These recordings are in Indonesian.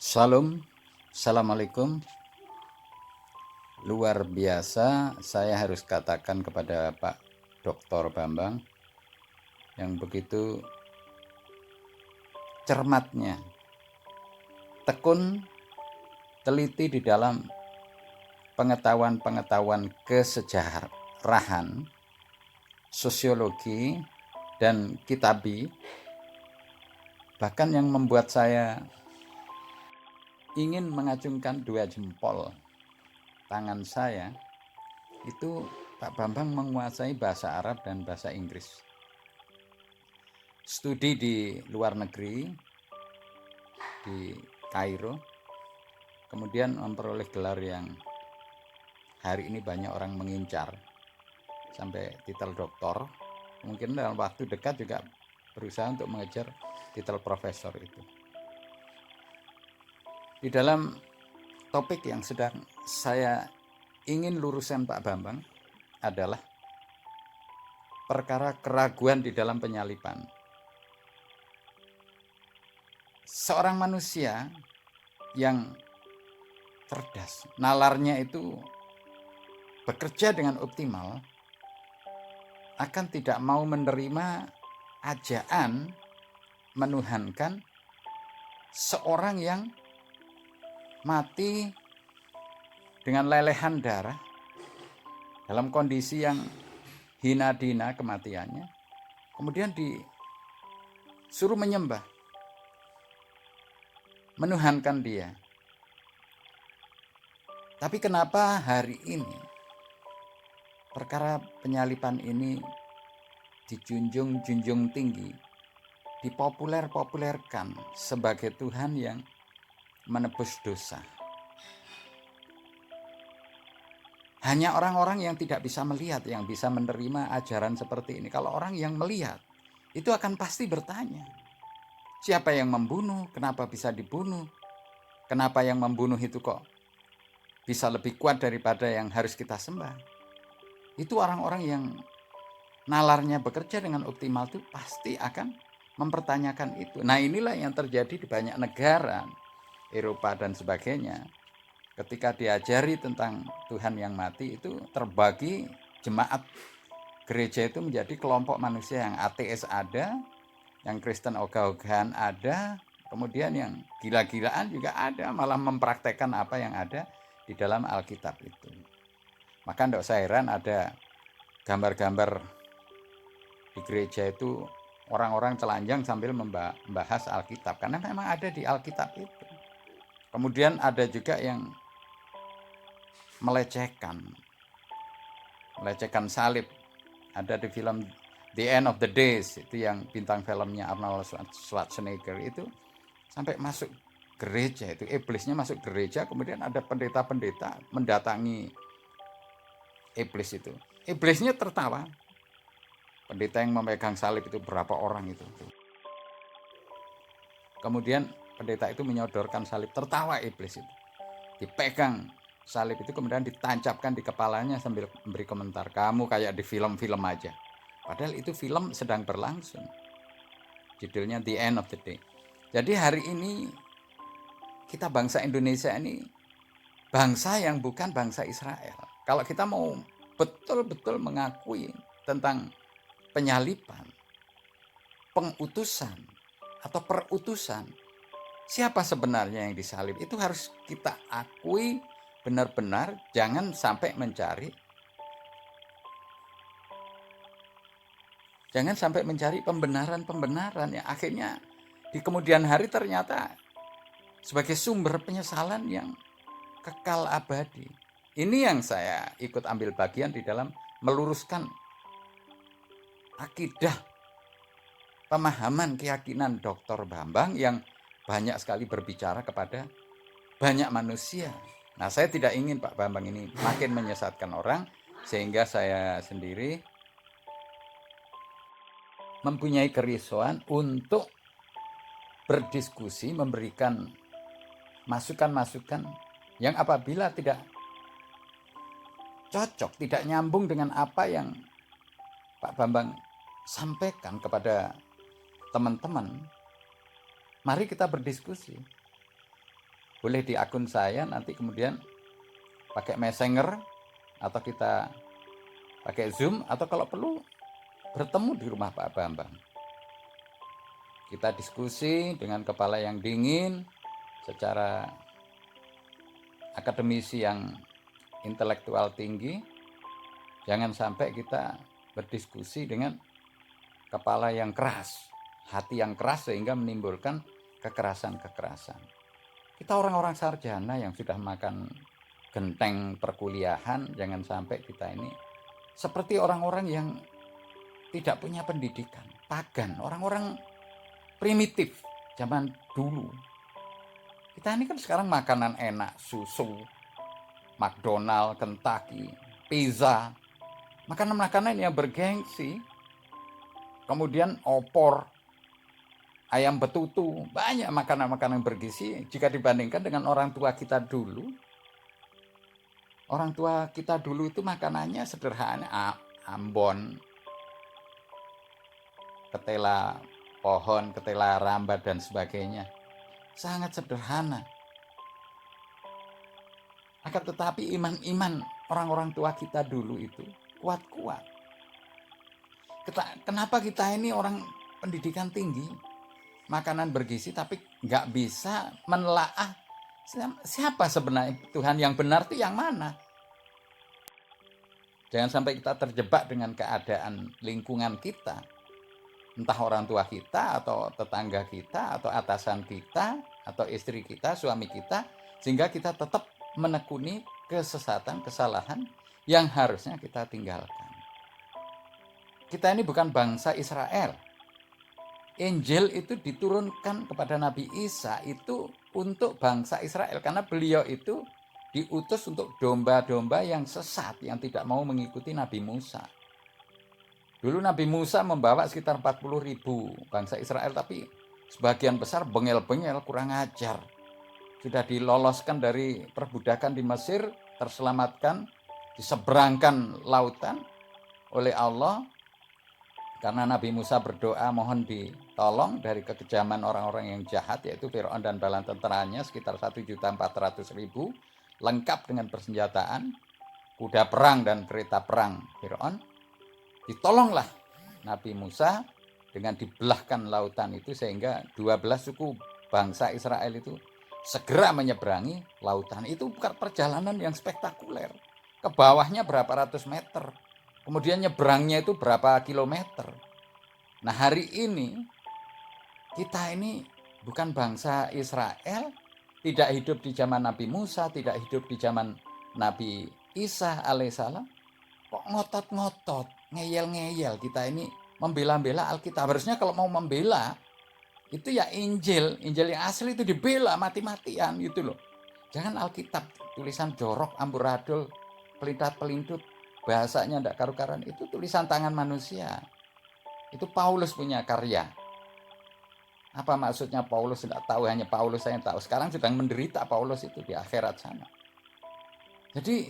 Salam, Assalamualaikum. Luar biasa, saya harus katakan kepada Pak Dr. Bambang yang begitu cermatnya, tekun, teliti di dalam pengetahuan-pengetahuan kesejarahan, sosiologi, dan kitabi, bahkan yang membuat saya ingin mengacungkan dua jempol tangan saya itu. Pak Bambang menguasai bahasa Arab dan bahasa Inggris. Studi di luar negeri, di Kairo, kemudian memperoleh gelar yang hari ini banyak orang mengincar, sampai titel doktor. Mungkin dalam waktu dekat juga berusaha untuk mengejar titel profesor itu. Di dalam topik yang sedang saya ingin luruskan Pak Bambang adalah perkara keraguan di dalam penyalipan. Seorang manusia yang cerdas, nalarnya itu bekerja dengan optimal, akan tidak mau menerima ajaan menuhankan seorang yang mati dengan lelehan darah dalam kondisi yang hina dina kematiannya, kemudian disuruh menyembah, menuhankan dia. Tapi kenapa hari ini perkara penyalipan ini dijunjung tinggi, dipopulerkan sebagai Tuhan yang menebus dosa? Hanya orang-orang yang tidak bisa melihat yang bisa menerima ajaran seperti ini. Kalau orang yang melihat, itu akan pasti bertanya, siapa yang membunuh? Kenapa bisa dibunuh? Kenapa yang membunuh itu kok bisa lebih kuat daripada yang harus kita sembah? Itu orang-orang yang nalarnya bekerja dengan optimal itu pasti akan mempertanyakan itu. Nah, inilah yang terjadi di banyak negara Eropa dan sebagainya. Ketika diajari tentang Tuhan yang mati, itu terbagi jemaat gereja itu menjadi kelompok manusia yang ateis ada, yang Kristen ogah-ogahan ada, kemudian yang gila-gilaan juga ada, malah mempraktekkan apa yang ada di dalam Alkitab itu. Maka tidak usah heran ada gambar-gambar di gereja itu orang-orang telanjang sambil membahas Alkitab, karena memang ada di Alkitab itu. Kemudian ada juga yang melecehkan salib. Ada di film The End of the Days, itu yang bintang filmnya Arnold Schwarzenegger itu sampai masuk gereja, itu iblisnya masuk gereja, kemudian ada pendeta-pendeta mendatangi iblis itu. Iblisnya tertawa. Pendeta yang memegang salib itu berapa orang itu. Kemudian pendeta itu menyodorkan salib, tertawa iblis itu. Dipegang salib itu kemudian ditancapkan di kepalanya sambil memberi komentar, kamu kayak di film-film aja. Padahal itu film sedang berlangsung. Judulnya The End of the Day. Jadi hari ini kita bangsa Indonesia ini bangsa yang bukan bangsa Israel. Kalau kita mau betul-betul mengakui tentang penyalipan, pengutusan atau perutusan, siapa sebenarnya yang disalib, itu harus kita akui benar-benar, jangan sampai mencari pembenaran yang akhirnya di kemudian hari ternyata sebagai sumber penyesalan yang kekal abadi. Ini yang saya ikut ambil bagian di dalam meluruskan akidah, pemahaman, keyakinan Dr. Bambang yang banyak sekali berbicara kepada banyak manusia. Nah, saya tidak ingin Pak Bambang ini makin menyesatkan orang, sehingga saya sendiri mempunyai kerisauan untuk berdiskusi, memberikan masukan-masukan yang apabila tidak cocok, tidak nyambung dengan apa yang Pak Bambang sampaikan kepada teman-teman, mari kita berdiskusi. boleh di akun saya, nanti kemudian pakai Messenger atau kita pakai Zoom, atau kalau perlu bertemu di rumah Pak Bambang. Kita diskusi dengan kepala yang dingin, secara akademisi yang intelektual tinggi. Jangan sampai kita berdiskusi dengan kepala yang keras, hati yang keras, sehingga menimbulkan kekerasan-kekerasan. Kita orang-orang sarjana yang sudah makan genteng perkuliahan, jangan sampai kita ini seperti orang-orang yang tidak punya pendidikan, pagan, orang-orang primitif zaman dulu. Kita ini kan sekarang makanan enak, susu, McDonald, Kentucky, pizza, makanan-makanan yang bergengsi. Kemudian opor, ayam betutu, banyak makanan-makanan bergizi jika dibandingkan dengan orang tua kita dulu. Orang tua kita dulu itu makanannya sederhana, ambon, ketela pohon, ketela rambat dan sebagainya. Sangat sederhana. Akan tetapi iman-iman orang-orang tua kita dulu itu kuat-kuat. Kenapa kita ini orang pendidikan tinggi, makanan bergizi, tapi nggak bisa menelaah siapa sebenarnya Tuhan yang benar itu yang mana? Jangan sampai kita terjebak dengan keadaan lingkungan kita, entah orang tua kita atau tetangga kita atau atasan kita atau istri kita, suami kita, sehingga kita tetap menekuni kesesatan, kesalahan yang harusnya kita tinggalkan. Kita ini bukan bangsa Israel. Injil itu diturunkan kepada Nabi Isa itu untuk bangsa Israel, karena beliau itu diutus untuk domba-domba yang sesat, yang tidak mau mengikuti Nabi Musa. Dulu Nabi Musa membawa sekitar 40.000 bangsa Israel, tapi sebagian besar bengel-bengel, kurang ajar. Sudah diloloskan dari perbudakan di Mesir, terselamatkan, diseberangkan lautan oleh Allah, karena Nabi Musa berdoa mohon ditolong dari kekejaman orang-orang yang jahat, yaitu Firaun dan bala tentaranya sekitar 1.400.000, lengkap dengan persenjataan, kuda perang dan kereta perang Firaun. Ditolonglah Nabi Musa dengan dibelahkan lautan itu, sehingga 12 suku bangsa Israel itu segera menyeberangi lautan. Itu bukan perjalanan yang spektakuler. Ke bawahnya berapa ratus meter. Kemudian nyebrangnya itu berapa kilometer. Nah, hari ini kita ini bukan bangsa Israel, tidak hidup di zaman Nabi Musa, tidak hidup di zaman Nabi Isa alaihissalam. Kok ngotot-ngotot, ngeyel-ngeyel kita ini membela-bela Alkitab. Harusnya kalau mau membela itu ya Injil yang asli itu dibela mati-matian gitu loh. Jangan Alkitab tulisan jorok, amburadul, pelintat-pelintut, bahasanya tidak karu-karuan, itu tulisan tangan manusia. Itu Paulus punya karya. Apa maksudnya Paulus? Tidak tahu, hanya Paulus saya tahu. Sekarang sedang menderita Paulus itu di akhirat sana. Jadi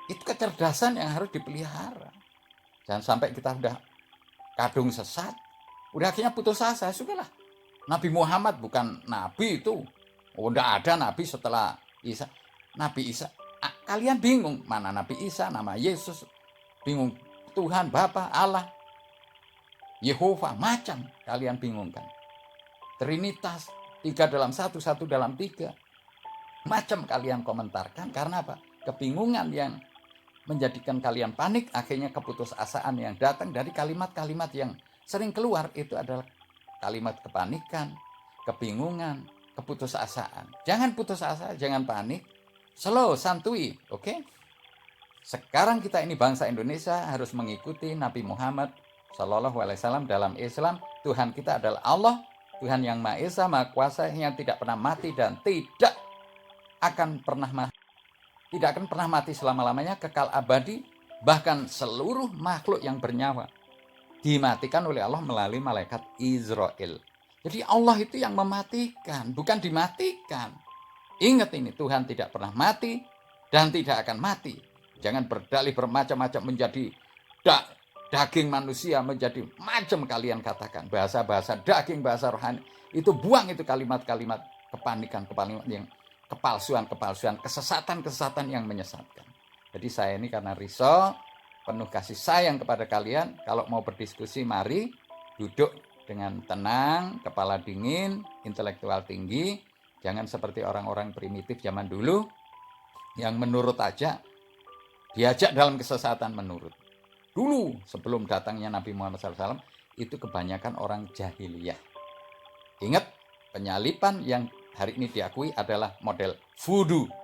itu kecerdasan yang harus dipelihara. Jangan sampai kita udah kadung sesat, udah akhirnya putus asa. Sudahlah, Nabi Muhammad bukan nabi itu. Udah ada nabi setelah Isa. Nabi Isa, kalian bingung mana Nabi Isa, nama Yesus, bingung Tuhan, Bapa, Allah, Yehova, macam kalian bingungkan. Trinitas, 3 dalam 1, 1 dalam 3, macam kalian komentarkan. Karena apa? Kebingungan yang menjadikan kalian panik, akhirnya keputusasaan yang datang dari kalimat-kalimat yang sering keluar itu adalah kalimat kepanikan, kebingungan, keputusasaan. Jangan putus asa, jangan panik, slow, santui, oke? Sekarang kita ini bangsa Indonesia harus mengikuti Nabi Muhammad SAW dalam Islam. Tuhan kita adalah Allah, Tuhan yang Maha Esa, Maha Kuasa, yang tidak pernah mati dan tidak akan pernah mati selama-lamanya, kekal abadi. Bahkan seluruh makhluk yang bernyawa dimatikan oleh Allah melalui malaikat Israel. Jadi Allah itu yang mematikan, bukan dimatikan. Ingat ini, Tuhan tidak pernah mati dan tidak akan mati. Jangan berdalih bermacam-macam menjadi daging manusia, menjadi macam kalian katakan. Bahasa-bahasa daging, bahasa rohani. Itu buang itu kalimat-kalimat kepanikan yang kepalsuan-kepalsuan, kesesatan-kesesatan yang menyesatkan. Jadi saya ini karena risau, penuh kasih sayang kepada kalian, kalau mau berdiskusi mari duduk dengan tenang, kepala dingin, intelektual tinggi, jangan seperti orang-orang primitif zaman dulu yang menurut aja, diajak dalam kesesatan menurut. Dulu sebelum datangnya Nabi Muhammad SAW itu kebanyakan orang jahiliyah. Ingat, penyalipan yang hari ini diakui adalah model voodoo.